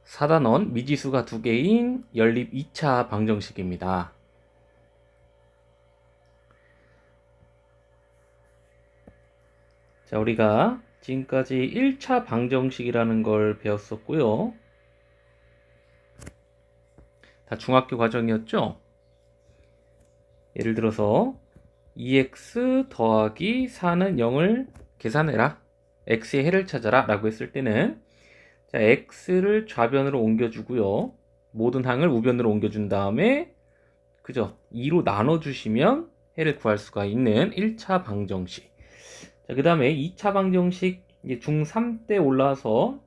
4단원 미지수가 2개인 연립 2차 방정식입니다. 자, 우리가 지금까지 1차 방정식이라는 걸 배웠었고요. 다 중학교 과정이었죠? 예를 들어서 2x 더하기 4는 0을 계산해라. x의 해를 찾아라 라고 했을 때는 자, x를 좌변으로 옮겨주고요. 모든 항을 우변으로 옮겨준 다음에 그죠? 2로 나눠주시면 해를 구할 수가 있는 1차 방정식. 자, 그 다음에 2차 방정식 중3 때 올라와서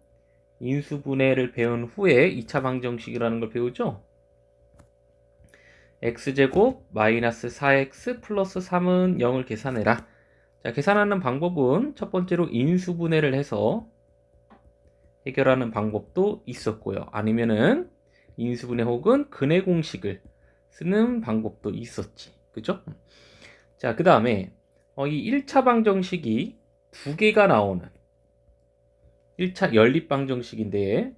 인수분해를 배운 후에 2차 방정식이라는 걸 배우죠? x제곱 마이너스 4x 플러스 3은 0을 계산해라. 자, 계산하는 방법은 첫 번째로 인수분해를 해서 해결하는 방법도 있었고요. 아니면은 인수분해 혹은 근해 공식을 쓰는 방법도 있었지. 그죠? 자, 그 다음에 이 1차 방정식이 두 개가 나오는 1차 연립 방정식인데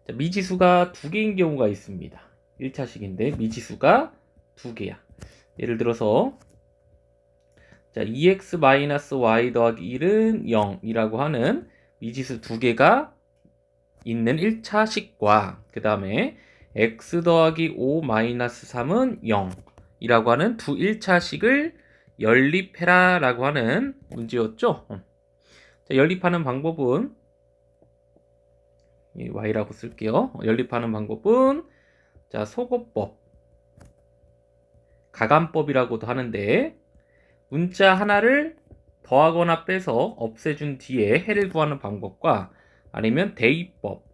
자, 미지수가 두 개인 경우가 있습니다. 1차식인데 미지수가 두 개야. 예를 들어서 자, 2x-y 더하기 1은 0이라고 하는 미지수 두 개가 있는 1차식과 그 다음에 x 더하기 5-3은 0이라고 하는 두 1차식을 연립해라 라고 하는 문제였죠. 자, 연립하는 방법은 y라고 쓸게요. 연립하는 방법은 자, 소거법, 가감법이라고도 하는데 문자 하나를 더하거나 빼서 없애준 뒤에 해를 구하는 방법과 아니면 대입법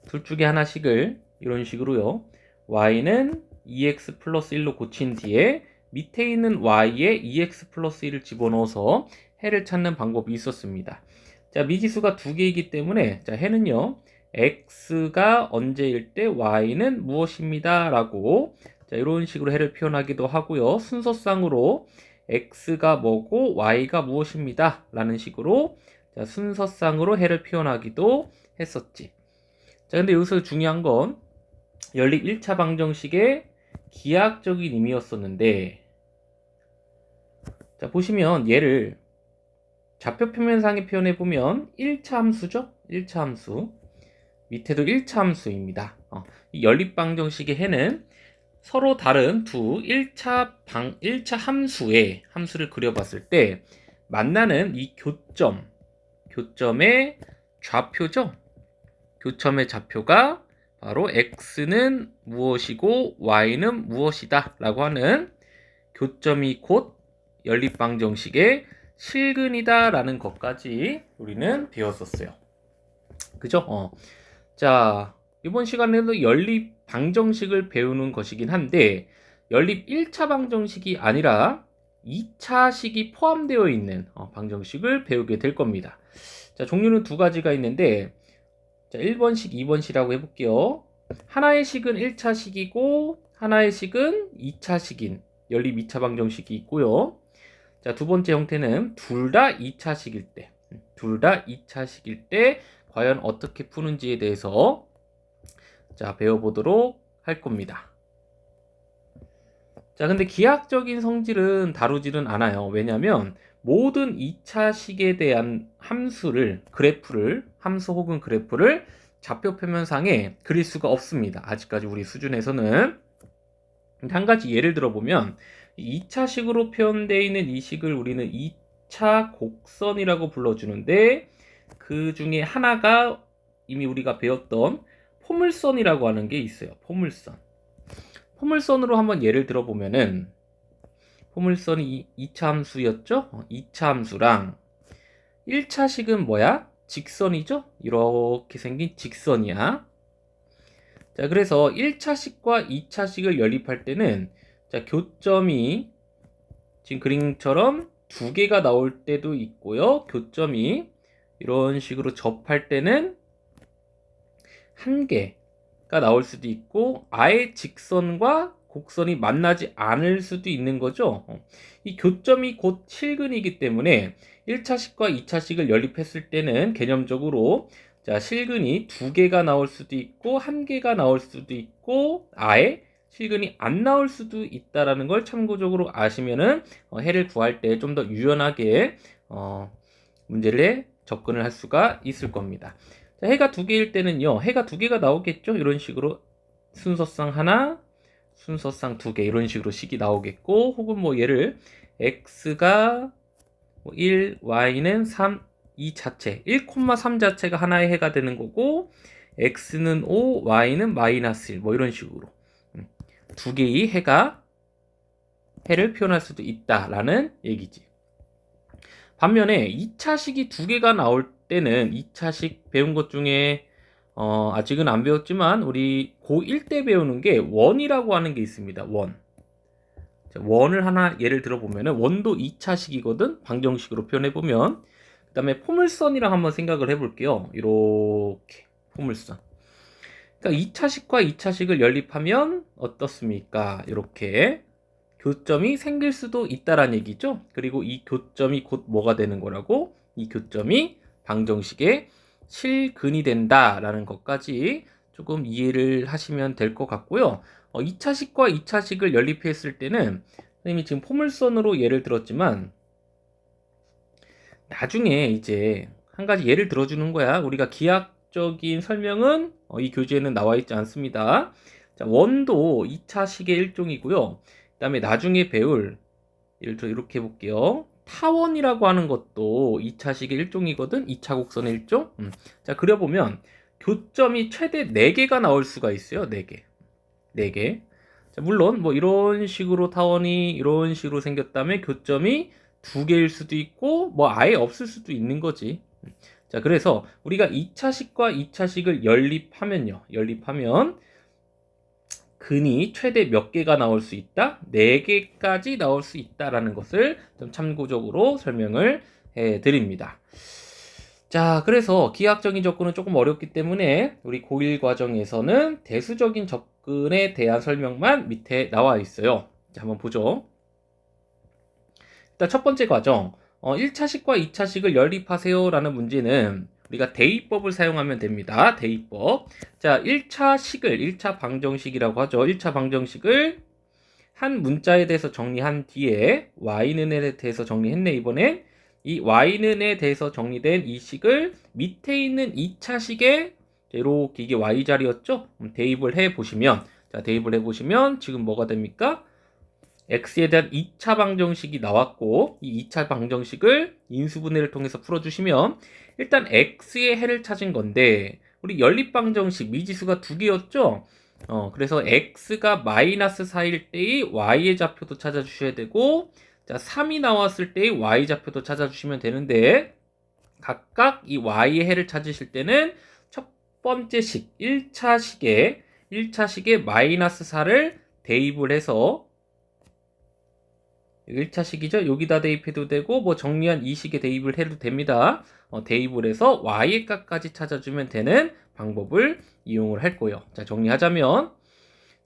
둘 중에 하나씩을 이런 식으로요. y는 2x 플러스 1로 고친 뒤에 밑에 있는 y에 2x 플러스 1을 집어넣어서 해를 찾는 방법이 있었습니다. 자, 미지수가 두 개이기 때문에 자, 해는요. x가 언제일 때 y는 무엇입니다. 라고 자, 이런 식으로 해를 표현하기도 하고요. 순서상으로 x가 뭐고 y가 무엇입니다. 라는 식으로 자, 순서상으로 해를 표현하기도 했었지. 자, 근데 여기서 중요한 건 연립 1차 방정식의 기하학적인 의미였었는데 자, 보시면 얘를 좌표 표면상에 표현해 보면 1차 함수죠? 1차 함수 밑에도 1차 함수입니다. 이 연립 방정식의 해는 서로 다른 두 1차 함수를 그려봤을 때 만나는 이 교점의 좌표죠? 교점의 좌표가 바로 x는 무엇이고 y는 무엇이다 라고 하는 교점이 곧 연립방정식의 실근이다 라는 것까지 우리는 배웠었어요. 그죠? 자, 이번 시간에도 연립방정식을 배우는 것이긴 한데 연립 1차 방정식이 아니라 2차식이 포함되어 있는 방정식을 배우게 될 겁니다. 자, 종류는 두 가지가 있는데 자, 1번식, 2번식이라고 해볼게요. 하나의 식은 1차식이고 하나의 식은 2차식인 연립 2차 방정식이 있고요. 자, 두 번째 형태는 둘 다 2차식일 때 과연 어떻게 푸는지에 대해서 자, 배워보도록 할 겁니다. 자, 근데 기하학적인 성질은 다루지는 않아요. 왜냐하면 모든 2차식에 대한 함수 혹은 그래프를 좌표 표면상에 그릴 수가 없습니다. 아직까지 우리 수준에서는. 한 가지 예를 들어보면 2차식으로 표현되어 있는 이 식을 우리는 2차 곡선이라고 불러주는데 그 중에 하나가 이미 우리가 배웠던 포물선이라고 하는 게 있어요. 포물선으로 한번 예를 들어보면은 포물선이 2차 함수였죠? 2차 함수랑 1차식은 뭐야? 직선이죠? 이렇게 생긴 직선이야. 자, 그래서 1차식과 2차식을 연립할 때는 자, 교점이 지금 그림처럼 두 개가 나올 때도 있고요. 교점이 이런 식으로 접할 때는 한 개가 나올 수도 있고 아예 직선과 곡선이 만나지 않을 수도 있는 거죠. 이 교점이 곧 실근이기 때문에 1차식과 2차식을 연립했을 때는 개념적으로 자, 실근이 2개가 나올 수도 있고 1개가 나올 수도 있고 아예 실근이 안 나올 수도 있다라는 걸 참고적으로 아시면은 해를 구할 때 좀 더 유연하게 문제를 접근을 할 수가 있을 겁니다. 자, 해가 2개일 때는요, 해가 2개가 나오겠죠. 이런 식으로 순서상 하나, 순서상 2개 이런 식으로 식이 나오겠고, 혹은 뭐 얘를 x가 1, y는 3, 이 자체 1,3 자체가 하나의 해가 되는 거고, x는 5, y는 마이너스 1, 뭐 이런 식으로 2개의 해를 표현할 수도 있다라는 얘기지. 반면에 2차식이 2개가 나올 때는 2차식 배운 것 중에 아직은 안 배웠지만 우리 고1 때 배우는 게 원이라고 하는 게 있습니다. 원. 자, 원을 하나 예를 들어보면 원도 2차식이거든. 방정식으로 표현해보면. 그 다음에 포물선이랑 한번 생각을 해볼게요. 이렇게 포물선. 그러니까 2차식과 2차식을 연립하면 어떻습니까? 이렇게 교점이 생길 수도 있다라는 얘기죠. 그리고 이 교점이 곧 뭐가 되는 거라고? 이 교점이 방정식의 실근이 된다라는 것까지 조금 이해를 하시면 될 것 같고요. 2차식과 2차식을 연립했을 때는 선생님이 지금 포물선으로 예를 들었지만 나중에 이제 한 가지 예를 들어주는 거야. 우리가 기하학적인 설명은 이 교재에는 나와 있지 않습니다. 자, 원도 2차식의 일종이고요. 그 다음에 나중에 배울, 예를 들어 이렇게 해볼게요. 타원이라고 하는 것도 2차식의 일종이거든. 2차 곡선의 일종. 자, 그려보면 교점이 최대 4개가 나올 수가 있어요. 4개. 4개. 자, 물론 뭐 이런 식으로 타원이 이런 식으로 생겼다면 교점이 2개일 수도 있고 뭐 아예 없을 수도 있는 거지. 자, 그래서 우리가 2차식과 2차식을 연립하면 근이 최대 몇 개가 나올 수 있다? 4개까지 나올 수 있다라는 것을 좀 참고적으로 설명을 해 드립니다. 자, 그래서 기하학적인 접근은 조금 어렵기 때문에 우리 고1 과정에서는 대수적인 접근에 대한 설명만 밑에 나와 있어요. 자, 한번 보죠. 일단 첫 번째 과정, 1차식과 2차식을 연립하세요 라는 문제는 우리가 대입법을 사용하면 됩니다. 대입법. 자, 1차식을 1차 방정식이라고 하죠. 1차 방정식을 한 문자에 대해서 정리한 뒤에 y는에 대해서 정리했네. 이번엔 이 y는에 대해서 정리된 이 식을 밑에 있는 2차식에 이렇게 이게 y자리였죠? 대입을 해보시면, 자, 대입을 해보시면 지금 뭐가 됩니까? x에 대한 2차 방정식이 나왔고, 이 2차 방정식을 인수분해를 통해서 풀어주시면 일단 x의 해를 찾은 건데, 우리 연립방정식 미지수가 2개였죠? 그래서 x가 마이너스 4일 때의 y의 좌표도 찾아주셔야 되고, 자, 3이 나왔을 때의 y 좌표도 찾아주시면 되는데, 각각 이 y의 해를 찾으실 때는 첫 번째 식, 1차식에 마이너스 4를 대입을 해서 1차식이죠. 여기다 대입해도 되고 뭐 정리한 이 식에 대입을 해도 됩니다. 대입을 해서 y의 값까지 찾아주면 되는 방법을 이용을 할 거예요. 자, 정리하자면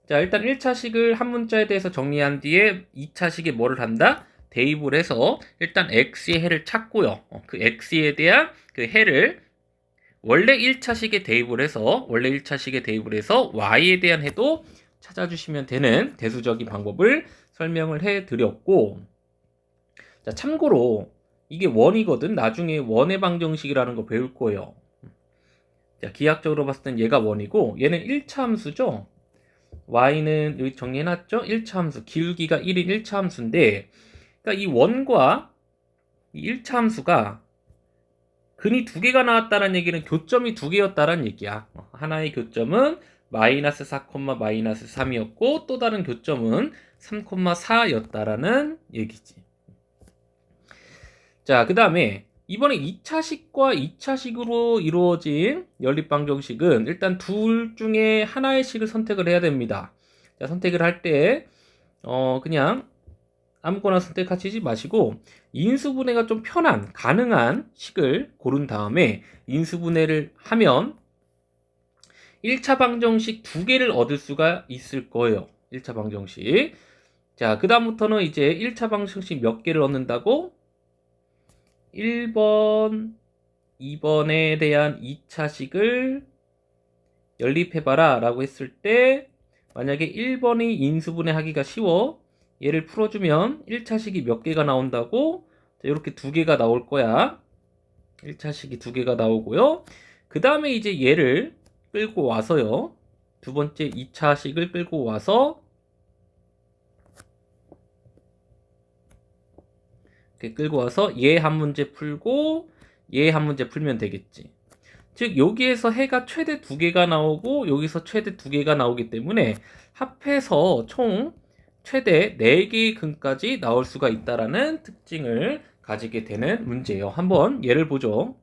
자, 일단 1차식을 한 문자에 대해서 정리한 뒤에 2차식에 뭐를 한다? 대입을 해서 일단 x의 해를 찾고요. 그 x에 대한 그 해를 원래 1차식에 대입을 해서 y에 대한 해도 찾아주시면 되는 대수적인 방법을 설명을 해드렸고, 자, 참고로 이게 원이거든. 나중에 원의 방정식이라는 거 배울 거예요. 자, 기하학적으로 봤을 땐 얘가 원이고 얘는 1차 함수죠. y는 여기 정리해놨죠. 1차 함수, 기울기가 1인 1차 함수인데, 그러니까 이 원과 이 1차 함수가 근이 2개가 나왔다는 얘기는 교점이 2개였다는 얘기야. 하나의 교점은 마이너스 4, 마이너스 3이었고 또 다른 교점은 3,4였다라는 얘기지. 자, 그 다음에 이번에 2차식과 2차식으로 이루어진 연립방정식은 일단 둘 중에 하나의 식을 선택을 해야 됩니다. 자, 선택을 할 때 그냥 아무거나 선택하시지 마시고 인수분해가 좀 편한 가능한 식을 고른 다음에 인수분해를 하면 1차 방정식 2개를 얻을 수가 있을 거예요. 1차 방정식. 자, 그 다음부터는 이제 1차 방정식 몇 개를 얻는다고? 1번, 2번에 대한 2차식을 연립해봐라 라고 했을 때 만약에 1번이 인수분해 하기가 쉬워. 얘를 풀어주면 1차식이 몇 개가 나온다고? 자, 이렇게 2개가 나올 거야. 1차식이 2개가 나오고요. 그 다음에 이제 얘를 끌고 와서요. 두 번째 2차식을 끌고 와서 이렇게 끌고 와서 얘 한 문제 풀고 얘 한 문제 풀면 되겠지. 즉 여기에서 해가 최대 2개가 나오고 여기서 최대 2개가 나오기 때문에 합해서 총 최대 4개의 근까지 나올 수가 있다라는 특징을 가지게 되는 문제예요. 한번 예를 보죠.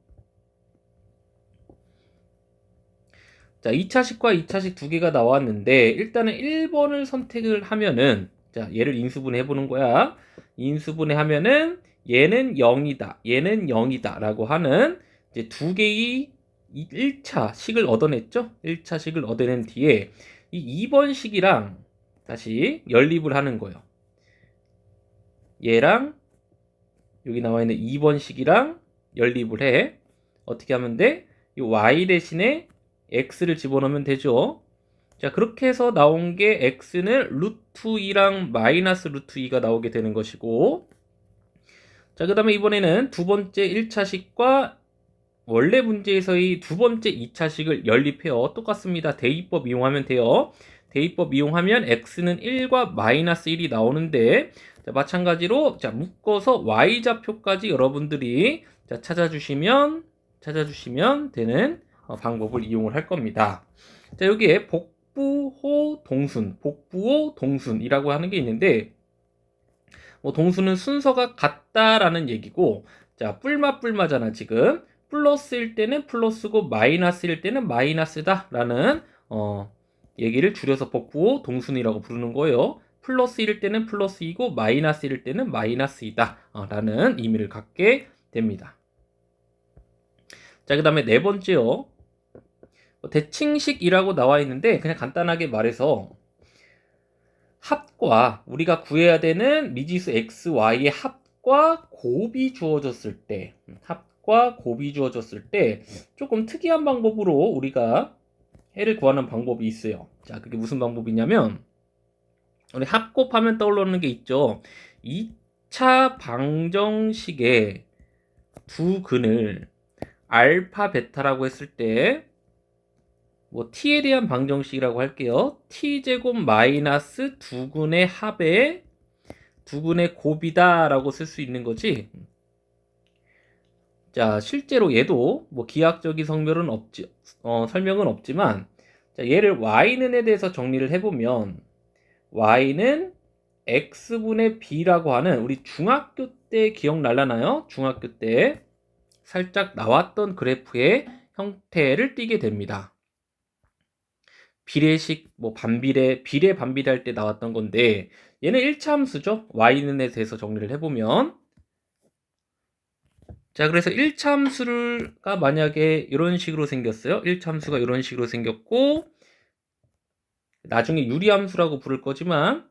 자, 2차식과 2차식 2개가 나왔는데 일단은 1번을 선택을 하면은 자, 얘를 인수분해 해보는 거야. 인수분해 하면은 얘는 0이다. 얘는 0이다. 라고 하는 이제 2개의 1차 식을 얻어냈죠? 1차 식을 얻어낸 뒤에 이 2번 식이랑 다시 연립을 하는 거예요. 얘랑 여기 나와 있는 2번 식이랑 연립을 해. 어떻게 하면 돼? 이 y 대신에 x를 집어넣으면 되죠. 자, 그렇게 해서 나온 게 x는 루트 2랑 마이너스 루트 2가 나오게 되는 것이고, 자, 그 다음에 이번에는 두 번째 1차식과 원래 문제에서의 두 번째 2차식을 연립해요. 똑같습니다. 대입법 이용하면 돼요. 대입법 이용하면 x는 1과 마이너스 1이 나오는데, 자, 마찬가지로 자, 묶어서 y좌표까지 여러분들이 자, 찾아주시면 되는 방법을 이용을 할 겁니다. 자, 여기에 복부호 동순이라고 하는 게 있는데, 뭐 동수는 순서가 같다라는 얘기고, 자, 뿔마잖아 지금. 플러스일 때는 플러스고 마이너스일 때는 마이너스다라는 얘기를 줄여서 복부호 동순이라고 부르는 거예요. 플러스일 때는 플러스이고 마이너스일 때는 마이너스이다 라는 의미를 갖게 됩니다. 자, 그 다음에 네 번째요. 대칭식이라고 나와 있는데 그냥 간단하게 말해서 합과 우리가 구해야 되는 미지수 x, y의 합과 곱이 주어졌을 때 조금 특이한 방법으로 우리가 해를 구하는 방법이 있어요. 자, 그게 무슨 방법이냐면 우리 합곱하면 떠오르는 게 있죠. 2차 방정식의 두 근을 알파, 베타라고 했을 때 뭐 t에 대한 방정식이라고 할게요. t제곱 마이너스 두근의 합에 두근의 곱이다 라고 쓸 수 있는 거지. 자, 실제로 얘도 뭐 기하학적인 설명은 없지만 자, 얘를 y는에 대해서 정리를 해보면 y는 x분의 b라고 하는 우리 중학교 때 기억날라나요? 중학교 때 살짝 나왔던 그래프의 형태를 띠게 됩니다. 비례식, 뭐 반비례, 비례 반비례 할 때 나왔던 건데 얘는 1차 함수죠. y는에 대해서 정리를 해보면 자, 그래서 1차 함수가 만약에 이런 식으로 생겼어요. 1차 함수가 이런 식으로 생겼고 나중에 유리함수라고 부를 거지만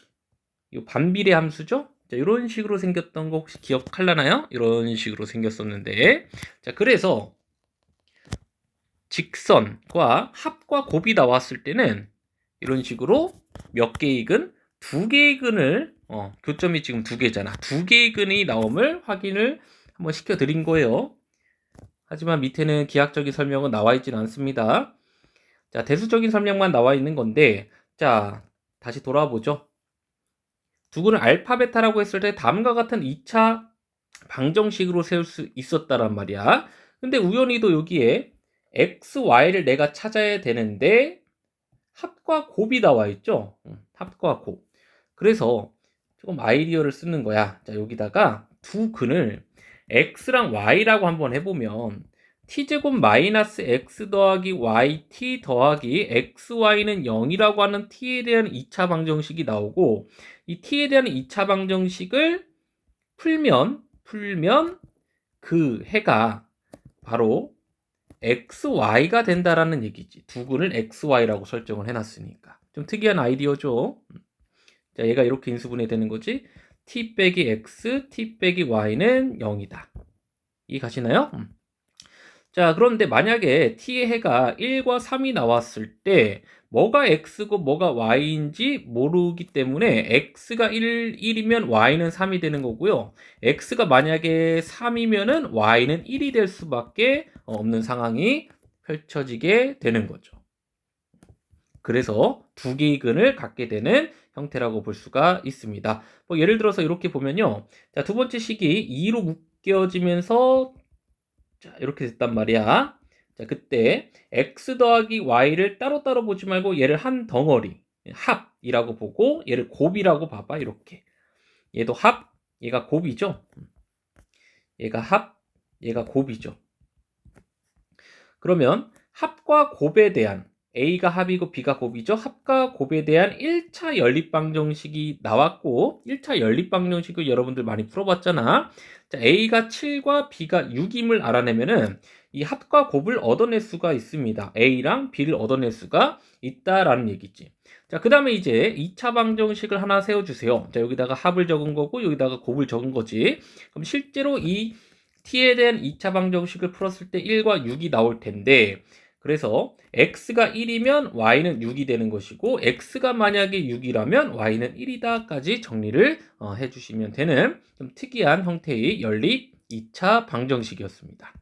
이 반비례 함수죠. 자, 이런 식으로 생겼던 거 혹시 기억하려나요? 이런 식으로 생겼었는데 자, 그래서 직선과 합과 곱이 나왔을 때는 이런 식으로 몇 개의 근? 2개의 근을 교점이 지금 2개잖아. 2개의 근이 나옴을 확인을 한번 시켜드린 거예요. 하지만 밑에는 기하학적인 설명은 나와 있지는 않습니다. 자, 대수적인 설명만 나와 있는 건데 자, 다시 돌아보죠. 두 근을 알파, 베타라고 했을 때 다음과 같은 2차 방정식으로 세울 수 있었다란 말이야. 근데 우연히도 여기에 x, y를 내가 찾아야 되는데 합과 곱이 나와 있죠. 합과 곱. 그래서 조금 아이디어를 쓰는 거야. 자, 여기다가 두 근을 x랑 y라고 한번 해보면 t제곱 마이너스 x 더하기 yt 더하기 xy는 0이라고 하는 t에 대한 2차 방정식이 나오고 이 t에 대한 2차 방정식을 풀면 그 해가 바로 XY가 된다라는 얘기지. 두 근을 XY라고 설정을 해놨으니까. 좀 특이한 아이디어죠. 자, 얘가 이렇게 인수분해 되는 거지. T 빼기 X, T 빼기 Y는 0이다. 이 가시나요? 자, 그런데 만약에 t의 해가 1과 3이 나왔을 때 뭐가 x고 뭐가 y인지 모르기 때문에 x가 1이면 y는 3이 되는 거고요. x가 만약에 3이면은 y는 1이 될 수밖에 없는 상황이 펼쳐지게 되는 거죠. 그래서 두 개의 근을 갖게 되는 형태라고 볼 수가 있습니다. 뭐 예를 들어서 이렇게 보면요. 자, 두 번째 식이 2로 묶여지면서 자, 이렇게 됐단 말이야. 자, 그때 x 더하기 y를 따로따로 보지 말고 얘를 한 덩어리, 합이라고 보고 얘를 곱이라고 봐봐. 이렇게. 얘도 합, 얘가 곱이죠. 얘가 합, 얘가 곱이죠. 그러면 합과 곱에 대한 A가 합이고 B가 곱이죠. 합과 곱에 대한 1차 연립방정식이 나왔고 1차 연립방정식을 여러분들 많이 풀어봤잖아. 자, A가 7과 B가 6임을 알아내면은 이 합과 곱을 얻어낼 수가 있습니다. A랑 B를 얻어낼 수가 있다라는 얘기지. 자, 그 다음에 이제 2차 방정식을 하나 세워주세요. 자, 여기다가 합을 적은 거고 여기다가 곱을 적은 거지. 그럼 실제로 이 t에 대한 2차 방정식을 풀었을 때 1과 6이 나올 텐데 그래서 x가 1이면 y는 6이 되는 것이고 x가 만약에 6이라면 y는 1이다까지 정리를 해주시면 되는 좀 특이한 형태의 연립 2차 방정식이었습니다.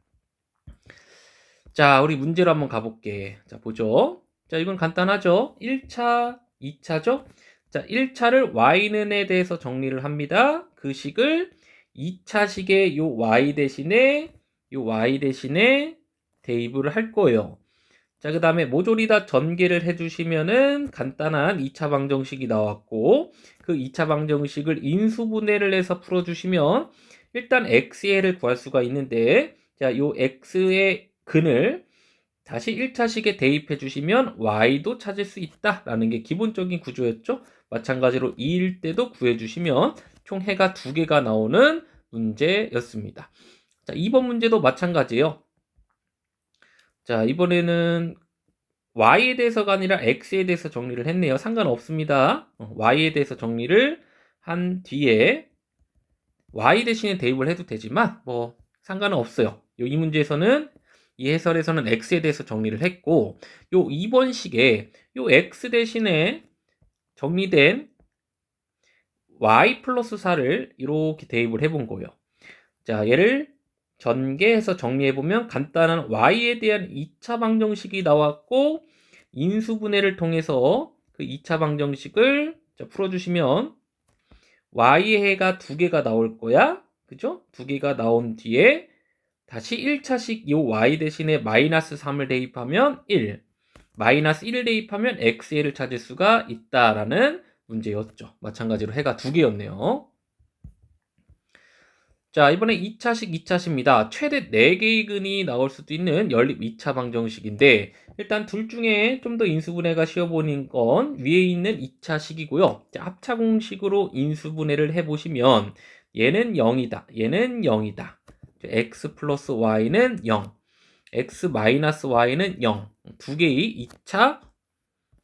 자, 우리 문제로 한번 가볼게. 자, 보죠. 자, 이건 간단하죠. 1차, 2차죠. 자, 1차를 y는에 대해서 정리를 합니다. 그 식을 2차 식의 요 y 대신에 대입을 할 거예요. 자, 그 다음에 모조리 다 전개를 해주시면은 간단한 2차 방정식이 나왔고 그 2차 방정식을 인수분해를 해서 풀어주시면 일단 x의 를 구할 수가 있는데 자, 요 x의 근을 다시 1차식에 대입해 주시면 y도 찾을 수 있다라는 게 기본적인 구조였죠. 마찬가지로 2일 때도 구해 주시면 총 해가 2개가 나오는 문제였습니다. 자, 2번 문제도 마찬가지예요. 자, 이번에는 y에 대해서가 아니라 x에 대해서 정리를 했네요. 상관없습니다. y에 대해서 정리를 한 뒤에 y 대신에 대입을 해도 되지만 뭐 상관은 없어요. 이 문제에서는 이 해설에서는 x에 대해서 정리를 했고 요 2번 식에 요 x 대신에 정리된 y 플러스 4를 이렇게 대입을 해본 거예요. 자, 얘를 전개해서 정리해보면 간단한 y에 대한 2차 방정식이 나왔고 인수분해를 통해서 그 2차 방정식을 풀어주시면 y의 해가 2개가 나올 거야. 그죠? 2개가 나온 뒤에 다시 1차식 요 y 대신에 마이너스 3을 대입하면 1, 마이너스 1을 대입하면 x의 를 찾을 수가 있다라는 문제였죠. 마찬가지로 해가 2개였네요. 자, 이번에 2차식, 2차식입니다. 최대 4개의 근이 나올 수도 있는 연립 2차 방정식인데 일단 둘 중에 좀 더 인수분해가 쉬워 보이는 건 위에 있는 2차식이고요. 자, 합차 공식으로 인수분해를 해보시면 얘는 0이다. 얘는 0이다. x 플러스 y는 0. x 마이너스 y는 0. 두 개의 2차,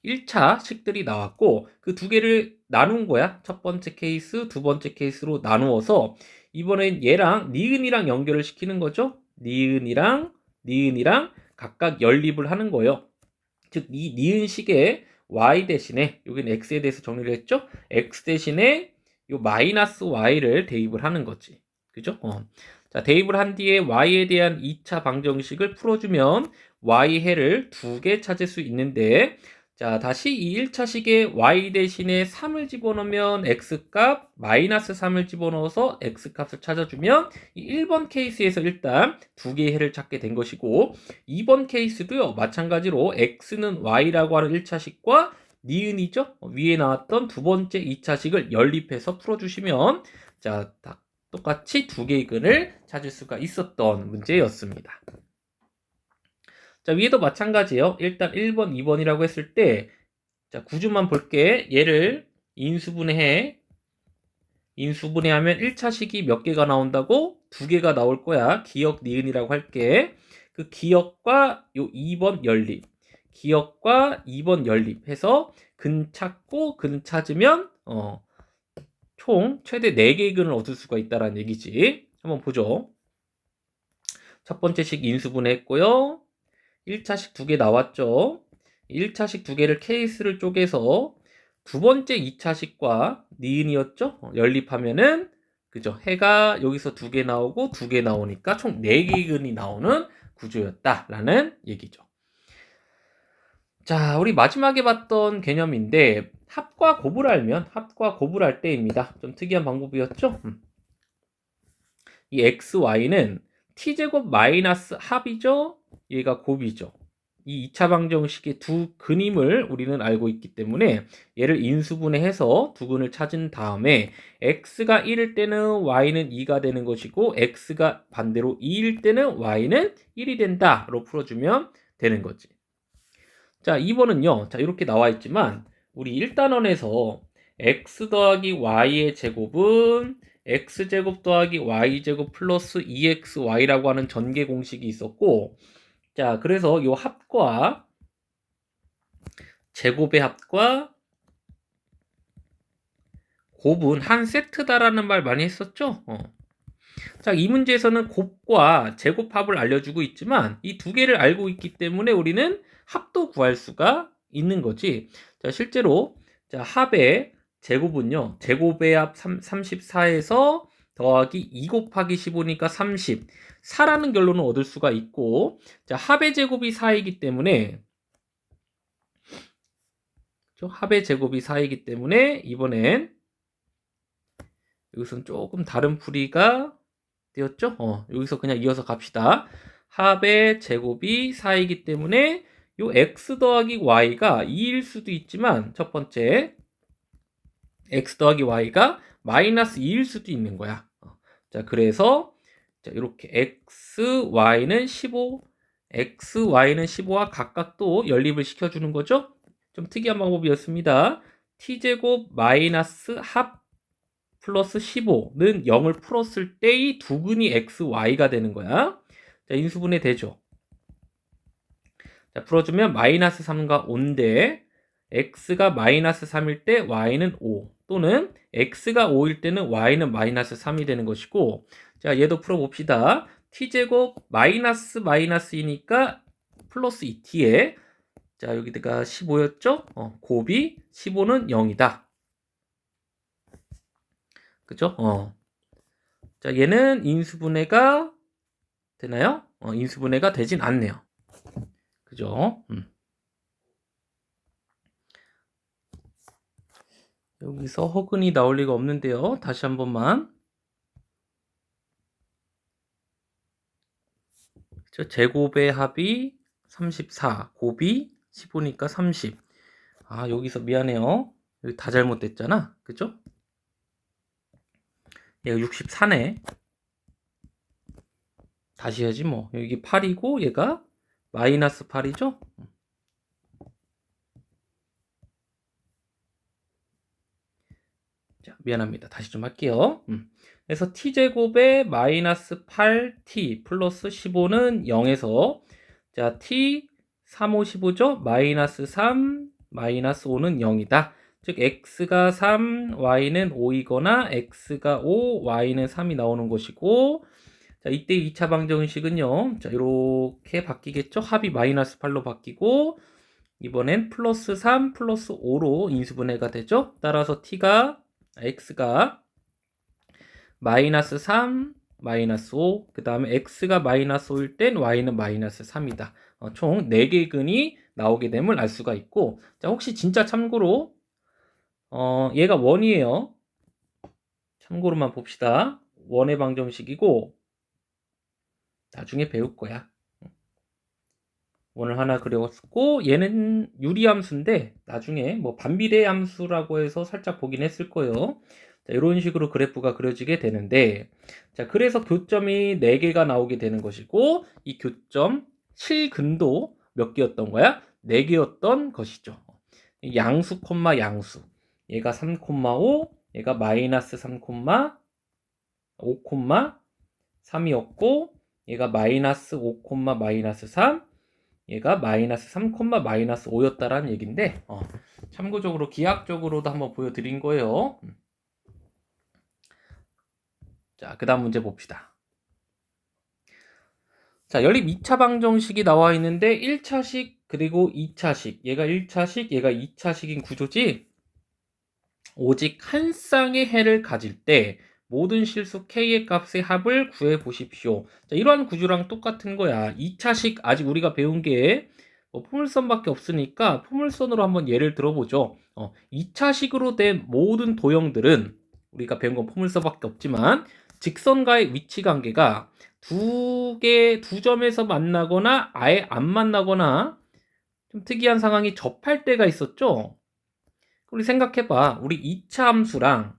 1차 식들이 나왔고 그 두 개를 나눈 거야. 첫 번째 케이스, 두 번째 케이스로 나누어서 이번엔 얘랑 니은이랑 연결을 시키는 거죠. 니은이랑 각각 연립을 하는 거예요. 즉 이 니은식의 y 대신에 여기는 x에 대해서 정리를 했죠. x 대신에 요 마이너스 y를 대입을 하는 거지. 그죠? 자, 대입을 한 뒤에 y에 대한 2차 방정식을 풀어주면 y 해를 2개 찾을 수 있는데 자, 다시 이 1차식에 y 대신에 3을 집어넣으면 x값, 마이너스 3을 집어넣어서 x값을 찾아주면 이 1번 케이스에서 일단 2개의 해를 찾게 된 것이고 2번 케이스도요. 마찬가지로 x는 y라고 하는 1차식과 니은이죠. 위에 나왔던 두 번째 2차식을 연립해서 풀어주시면 자, 똑같이 2개의 근을 찾을 수가 있었던 문제였습니다. 자, 위에도 마찬가지예요. 일단 1번, 2번이라고 했을 때 자, 구조만 볼게. 얘를 인수분해하면 1차식이 몇 개가 나온다고? 2개가 나올 거야. 기역, 니은이라고 할게. 그 기역과 요 2번 연립. 기역과 2번 연립해서 근 찾고 근 찾으면 총 최대 4개의 근을 얻을 수가 있다는 얘기지. 한번 보죠. 첫 번째식 인수분해했고요. 1차식 두 개 나왔죠. 1차식 두 개를 케이스를 쪼개서 두 번째 2차식과 니은이었죠. 연립하면은 그죠? 해가 여기서 두 개 나오고 두 개 나오니까 총 4개근이 나오는 구조였다라는 얘기죠. 자, 우리 마지막에 봤던 개념인데 합과 곱을 알면 합과 곱을 할 때입니다. 좀 특이한 방법이었죠? 이 xy는 t제곱 마이너스 합이죠? 얘가 곱이죠. 이 2차 방정식의 두 근임을 우리는 알고 있기 때문에 얘를 인수분해해서 두 근을 찾은 다음에 x가 1일 때는 y는 2가 되는 것이고 x가 반대로 2일 때는 y는 1이 된다로 풀어주면 되는 거지. 자, 2번은요. 자, 이렇게 나와 있지만 우리 1단원에서 x 더하기 y의 제곱은 x제곱 더하기 y제곱 플러스 2xy라고 하는 전개 공식이 있었고, 자, 그래서 이 합과 제곱의 합과 곱은 한 세트다라는 말 많이 했었죠? 자, 이 문제에서는 곱과 제곱합을 알려주고 있지만 이 두 개를 알고 있기 때문에 우리는 합도 구할 수가 있는 거지. 자, 실제로 자, 합의 제곱은요. 제곱의 합 34에서 더하기 2 곱하기 15니까 30. 4라는 결론을 얻을 수가 있고, 자, 합의 제곱이 4이기 때문에 합의 제곱이 4이기 때문에 이번엔 여기서는 조금 다른 풀이가 되었죠? 여기서 그냥 이어서 갑시다. 합의 제곱이 4이기 때문에 요 x 더하기 y가 2일 수도 있지만 첫 번째 x 더하기 y가 마이너스 2일 수도 있는 거야. 자, 그래서 자, 이렇게 x, y는 15, x, y는 15와 각각 또 연립을 시켜주는 거죠? 좀 특이한 방법이었습니다. t제곱 마이너스 합 플러스 15는 0을 풀었을 때의 두 근이 x, y가 되는 거야. 자, 인수분해 되죠. 자, 풀어주면 마이너스 3과 5인데 x가 마이너스 3일 때 y는 5 또는 x가 5일 때는 y는 마이너스 3이 되는 것이고, 자, 얘도 풀어봅시다. t제곱 마이너스 마이너스이니까 플러스 2t에 자, 여기다가 15였죠? 곱이 15는 0이다. 그죠? 자, 얘는 인수분해가 되나요? 인수분해가 되진 않네요. 그죠? 여기서 허근이 나올 리가 없는데요. 다시 한 번만. 그죠? 제곱의 합이 34, 곱이 15니까 30. 아, 여기서 미안해요. 여기 다 잘못됐잖아. 그죠? 얘가 64네. 다시 해야지 뭐. 여기 8이고 얘가 마이너스 8이죠? 자, 미안합니다. 다시 좀 할게요. 그래서 t제곱에 마이너스 8t 플러스 15는 0에서 자, t 3, 5, 15죠? 마이너스 3, 마이너스 5는 0이다. 즉 x가 3, y는 5이거나 x가 5, y는 3이 나오는 것이고, 자, 이때 2차 방정식은요. 자, 이렇게 바뀌겠죠? 합이 마이너스 8로 바뀌고 이번엔 플러스 3, 플러스 5로 인수분해가 되죠? 따라서 x가 마이너스 3, 마이너스 5, 그 다음에 x가 마이너스 5일 땐 y는 마이너스 3이다. 총 4개의 근이 나오게 됨을 알 수가 있고, 자, 혹시 진짜 참고로 얘가 원이에요. 참고로만 봅시다. 원의 방정식이고 나중에 배울 거야. 원을 하나 그려왔고 얘는 유리함수인데 나중에 뭐 반비례 함수라고 해서 살짝 보긴 했을 거예요. 자, 이런 식으로 그래프가 그려지게 되는데, 자, 그래서 교점이 4개가 나오게 되는 것이고 이 교점 실근도 몇 개였던 거야? 4개였던 것이죠. 양수 콤마 양수, 얘가 3,5, 얘가 마이너스 3, 5, 3이었고 얘가 마이너스 5, 마이너스 3, 얘가 마이너스 3, 마이너스 5였다라는 얘기인데, 참고적으로 기하학적으로도 한번 보여드린 거예요. 자, 그 다음 문제 봅시다. 자, 연립 2차 방정식이 나와 있는데 1차식 그리고 2차식, 얘가 1차식, 얘가 2차식인 구조지. 오직 한 쌍의 해를 가질 때 모든 실수 k의 값의 합을 구해 보십시오. 자, 이러한 구조랑 똑같은 거야. 2차식 아직 우리가 배운 게 포물선밖에 없으니까 포물선으로 한번 예를 들어보죠. 2차식으로 된 모든 도형들은 우리가 배운 건 포물선밖에 없지만 직선과의 위치 관계가 두 점에서 만나거나 아예 안 만나거나 좀 특이한 상황이 접할 때가 있었죠. 우리 생각해봐. 우리 2차 함수랑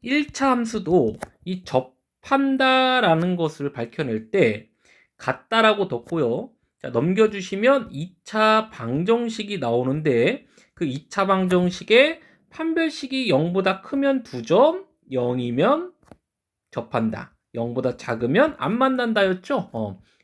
1차 함수도 이 접한다라는 것을 밝혀낼 때 같다라고 뒀고요. 자, 넘겨주시면 2차 방정식이 나오는데 그 2차 방정식의 판별식이 0보다 크면 2점, 0이면 접한다. 0보다 작으면 안 만난다였죠?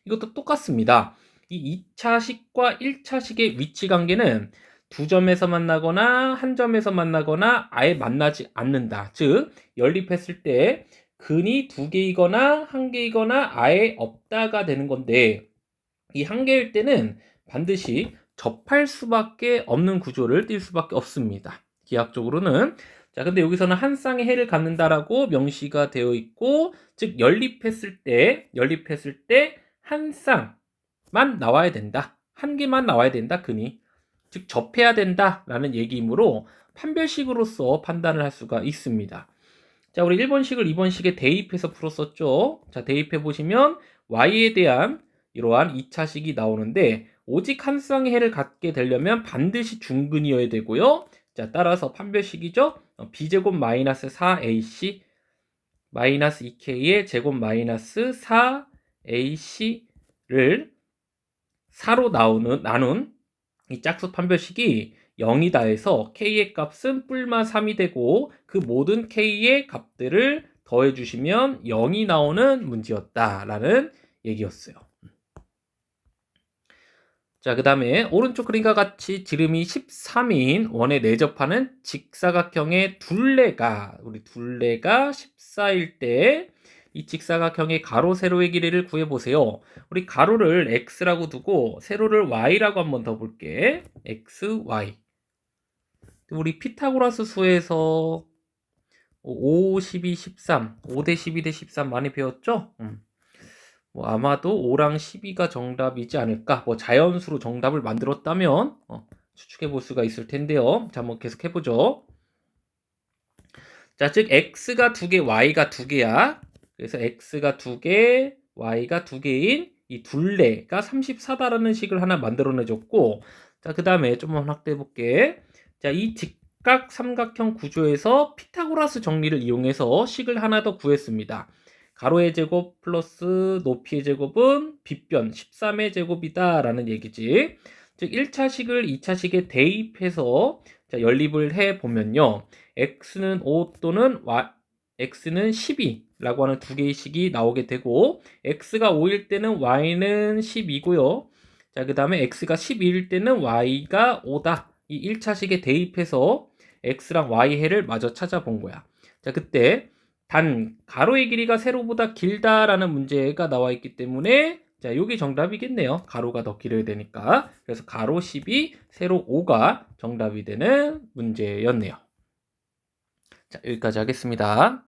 이것도 똑같습니다. 이 2차식과 1차식의 위치 관계는 두 점에서 만나거나 한 점에서 만나거나 아예 만나지 않는다. 즉 연립했을 때 근이 두 개이거나 한 개이거나 아예 없다가 되는 건데 이 한 개일 때는 반드시 접할 수밖에 없는 구조를 띌 수밖에 없습니다. 기하학적으로는. 자, 근데 여기서는 한 쌍의 해를 갖는다라고 명시가 되어 있고, 즉 연립했을 때 한 쌍만 나와야 된다. 한 개만 나와야 된다. 근이. 즉 접해야 된다라는 얘기이므로 판별식으로서 판단을 할 수가 있습니다. 자, 우리 1번식을 2번식에 대입해서 풀었었죠. 자, 대입해 보시면 y에 대한 이러한 2차식이 나오는데 오직 한 쌍의 해를 갖게 되려면 반드시 중근이어야 되고요. 자, 따라서 판별식이죠. b제곱 마이너스 4ac 마이너스 2k의 제곱 마이너스 4ac를 4로 나눈 이 짝수 판별식이 0이다 해서 k의 값은 뿔마 3이 되고 그 모든 k의 값들을 더해 주시면 0이 나오는 문제였다라는 얘기였어요. 자, 그 다음에 오른쪽 그림과 같이 지름이 13인 원에 내접하는 직사각형의 둘레가 14일 때 이 직사각형의 가로 세로의 길이를 구해보세요. 우리 가로를 x라고 두고 세로를 y라고 한번 더 볼게. x, y. 우리 피타고라스 수에서 5, 12, 13, 5대 12대 13 많이 배웠죠? 아마도 5랑 12가 정답이지 않을까. 자연수로 정답을 만들었다면 추측해 볼 수가 있을 텐데요. 자, 한번 계속 해보죠. 자, 즉 x가 2개, y가 2개야. 그래서 x가 2개, y가 2개인 이 둘레가 34다라는 식을 하나 만들어내줬고, 자, 그 다음에 좀만 확대해 볼게. 자, 이 직각 삼각형 구조에서 피타고라스 정리를 이용해서 식을 하나 더 구했습니다. 가로의 제곱 플러스 높이의 제곱은 빗변 13의 제곱이다 라는 얘기지. 즉 1차식을 2차식에 대입해서 자, 연립을 해보면요. x는 5 또는 x는 12라고 하는 두 개의 식이 나오게 되고 x가 5일 때는 y는 10이고요. 자, 그 다음에 x가 12일 때는 y가 5다. 이 1차식에 대입해서 x랑 y해를 마저 찾아본 거야. 자, 그때 단 가로의 길이가 세로보다 길다라는 문제가 나와 있기 때문에 자, 여기 정답이겠네요. 가로가 더 길어야 되니까. 그래서 가로 12, 세로 5가 정답이 되는 문제였네요. 자, 여기까지 하겠습니다.